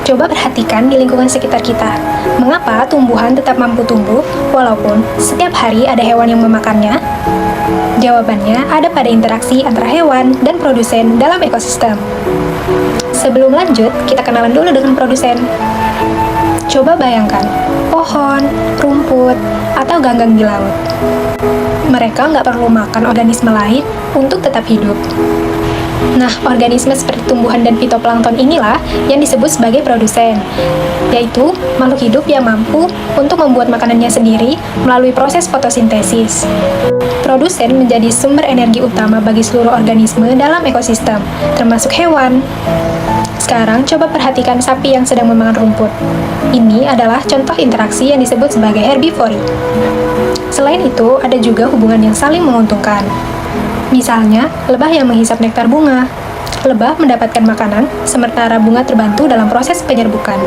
Coba perhatikan di lingkungan sekitar kita. Mengapa tumbuhan tetap mampu tumbuh walaupun setiap hari ada hewan yang memakannya? Jawabannya ada pada interaksi antara hewan dan produsen dalam ekosistem. Sebelum lanjut, kita kenalan dulu dengan produsen. Coba bayangkan, pohon, rumput, atau ganggang di laut. Mereka nggak perlu makan organisme lain untuk tetap hidup. Nah, organisme seperti tumbuhan dan fitoplankton inilah yang disebut sebagai produsen, yaitu makhluk hidup yang mampu untuk membuat makanannya sendiri melalui proses fotosintesis. Produsen menjadi sumber energi utama bagi seluruh organisme dalam ekosistem, termasuk hewan. Sekarang, coba perhatikan sapi yang sedang memakan rumput. Ini adalah contoh interaksi yang disebut sebagai herbivori. Selain itu, ada juga hubungan yang saling menguntungkan. Misalnya, lebah yang menghisap nektar bunga. Lebah mendapatkan makanan, sementara bunga terbantu dalam proses penyerbukan.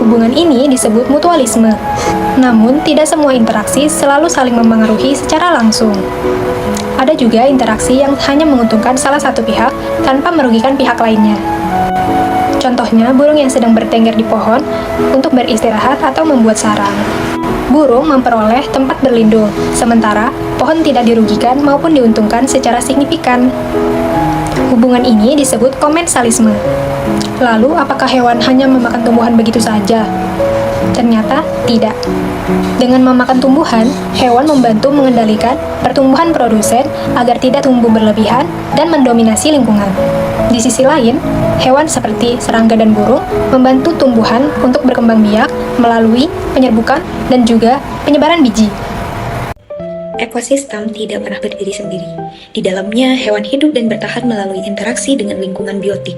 Hubungan ini disebut mutualisme. Namun, tidak semua interaksi selalu saling memengaruhi secara langsung. Ada juga interaksi yang hanya menguntungkan salah satu pihak tanpa merugikan pihak lainnya. Contohnya, burung yang sedang bertengger di pohon untuk beristirahat atau membuat sarang. Burung memperoleh tempat berlindung, sementara pohon tidak dirugikan maupun diuntungkan secara signifikan. Hubungan ini disebut komensalisme. Lalu, apakah hewan hanya memakan tumbuhan begitu saja? Ternyata tidak. Dengan memakan tumbuhan, hewan membantu mengendalikan pertumbuhan produsen agar tidak tumbuh berlebihan dan mendominasi lingkungan. Di sisi lain, hewan seperti serangga dan burung membantu tumbuhan untuk berkembang biak melalui penyerbukan dan juga penyebaran biji. Ekosistem tidak pernah berdiri sendiri. Di dalamnya, hewan hidup dan bertahan melalui interaksi dengan lingkungan biotik,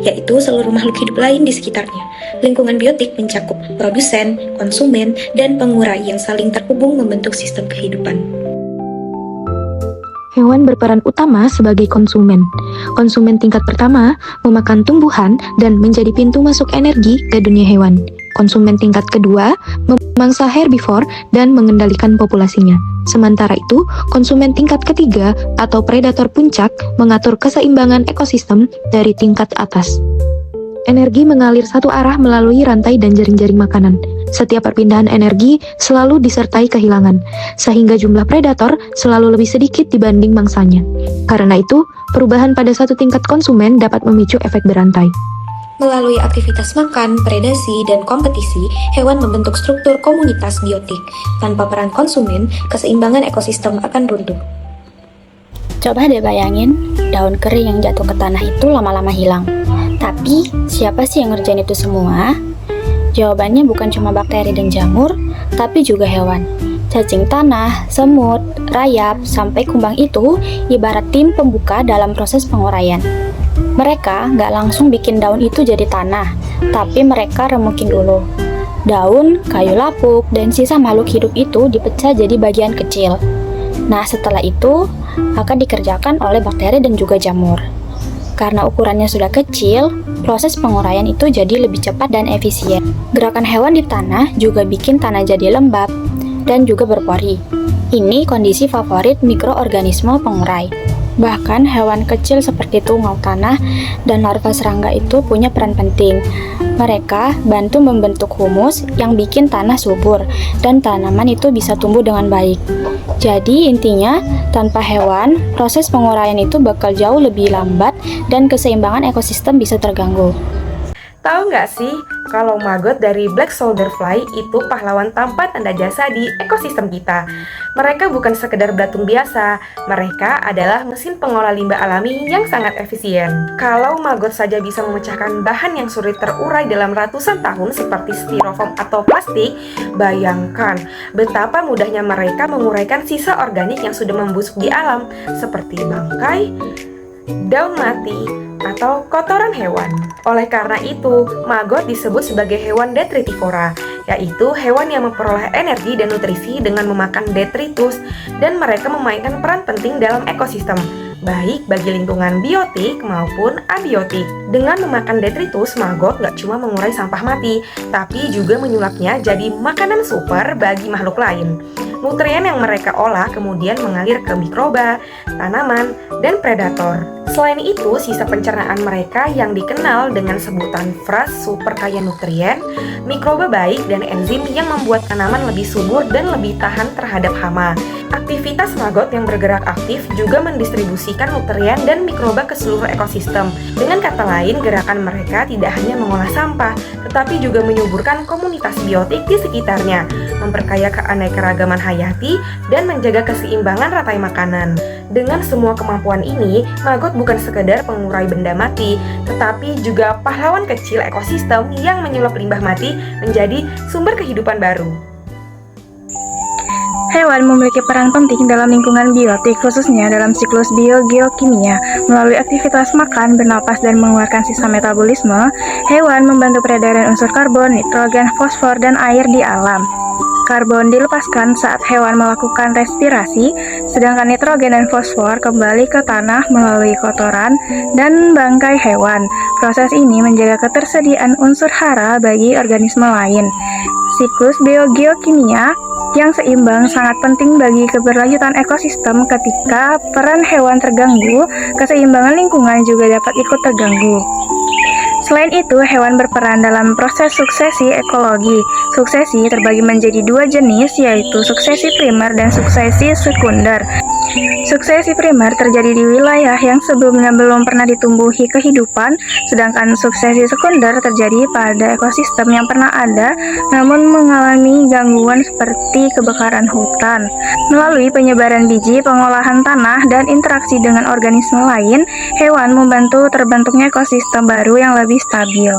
yaitu seluruh makhluk hidup lain di sekitarnya. Lingkungan biotik mencakup produsen, konsumen, dan pengurai yang saling terhubung membentuk sistem kehidupan. Hewan berperan utama sebagai konsumen. Konsumen tingkat pertama memakan tumbuhan dan menjadi pintu masuk energi ke dunia hewan. Konsumen tingkat kedua memangsa herbivor dan mengendalikan populasinya. Sementara itu, konsumen tingkat ketiga atau predator puncak mengatur keseimbangan ekosistem dari tingkat atas. Energi mengalir satu arah melalui rantai dan jaring-jaring makanan. Setiap perpindahan energi selalu disertai kehilangan, sehingga jumlah predator selalu lebih sedikit dibanding mangsanya. Karena itu, perubahan pada satu tingkat konsumen dapat memicu efek berantai. Melalui aktivitas makan, predasi, dan kompetisi, hewan membentuk struktur komunitas biotik. Tanpa peran konsumen, keseimbangan ekosistem akan runtuh. Coba deh bayangin, daun kering yang jatuh ke tanah itu lama-lama hilang. Tapi, siapa sih yang ngerjain itu semua? Jawabannya bukan cuma bakteri dan jamur, tapi juga hewan. Cacing tanah, semut, rayap, sampai kumbang itu ibarat tim pembuka dalam proses penguraian. Mereka nggak langsung bikin daun itu jadi tanah, tapi mereka remukin dulu. Daun, kayu lapuk, dan sisa makhluk hidup itu dipecah jadi bagian kecil. Nah, setelah itu akan dikerjakan oleh bakteri dan juga jamur. Karena ukurannya sudah kecil, proses penguraian itu jadi lebih cepat dan efisien. Gerakan hewan di tanah juga bikin tanah jadi lembab dan juga berpori. Ini kondisi favorit mikroorganisme pengurai. Bahkan hewan kecil seperti tungau tanah dan larva serangga itu punya peran penting. Mereka bantu membentuk humus yang bikin tanah subur dan tanaman itu bisa tumbuh dengan baik. Jadi intinya, tanpa hewan, proses penguraian itu bakal jauh lebih lambat dan keseimbangan ekosistem bisa terganggu. Tahu nggak sih, kalau maggot dari Black Soldier Fly itu pahlawan tanpa tanda jasa di ekosistem kita. Mereka bukan sekedar belatung biasa, mereka adalah mesin pengolah limbah alami yang sangat efisien. Kalau maggot saja bisa memecahkan bahan yang sulit terurai dalam ratusan tahun seperti styrofoam atau plastik, bayangkan betapa mudahnya mereka menguraikan sisa organik yang sudah membusuk di alam, seperti bangkai, daun mati, atau kotoran hewan. Oleh karena itu, maggot disebut sebagai hewan detritivora, yaitu hewan yang memperoleh energi dan nutrisi dengan memakan detritus, dan mereka memainkan peran penting dalam ekosistem, baik bagi lingkungan biotik maupun abiotik. Dengan memakan detritus, maggot nggak cuma mengurai sampah mati, tapi juga menyulapnya jadi makanan super bagi makhluk lain. Nutrien yang mereka olah kemudian mengalir ke mikroba, tanaman, dan predator. Selain itu, sisa pencernaan mereka yang dikenal dengan sebutan fras super kaya nutrien, mikroba baik, dan enzim yang membuat tanaman lebih subur dan lebih tahan terhadap hama. Aktivitas maggot yang bergerak aktif juga mendistribusikan nutrien dan mikroba ke seluruh ekosistem. Dengan kata lain, gerakan mereka tidak hanya mengolah sampah, tetapi juga menyuburkan komunitas biotik di sekitarnya, memperkaya keanekaragaman hayati, dan menjaga keseimbangan rantai makanan. Dengan semua kemampuan ini, maggot bukan sekedar pengurai benda mati, tetapi juga pahlawan kecil ekosistem yang menyulap limbah mati menjadi sumber kehidupan baru. Hewan memiliki peran penting dalam lingkungan biotik, khususnya dalam siklus biogeokimia. Melalui aktivitas makan, bernapas, dan mengeluarkan sisa metabolisme, hewan membantu peredaran unsur karbon, nitrogen, fosfor, dan air di alam. Karbon dilepaskan saat hewan melakukan respirasi, sedangkan nitrogen dan fosfor kembali ke tanah melalui kotoran dan bangkai hewan. Proses ini menjaga ketersediaan unsur hara bagi organisme lain. Siklus biogeokimia yang seimbang sangat penting bagi keberlanjutan ekosistem. Ketika peran hewan terganggu, keseimbangan lingkungan juga dapat ikut terganggu. Selain itu, hewan berperan dalam proses suksesi ekologi. Suksesi terbagi menjadi dua jenis, yaitu suksesi primer dan suksesi sekunder. Suksesi primer terjadi di wilayah yang sebelumnya belum pernah ditumbuhi kehidupan, sedangkan suksesi sekunder terjadi pada ekosistem yang pernah ada namun mengalami gangguan seperti kebakaran hutan. Melalui penyebaran biji, pengolahan tanah, dan interaksi dengan organisme lain, hewan membantu terbentuknya ekosistem baru yang lebih stabil.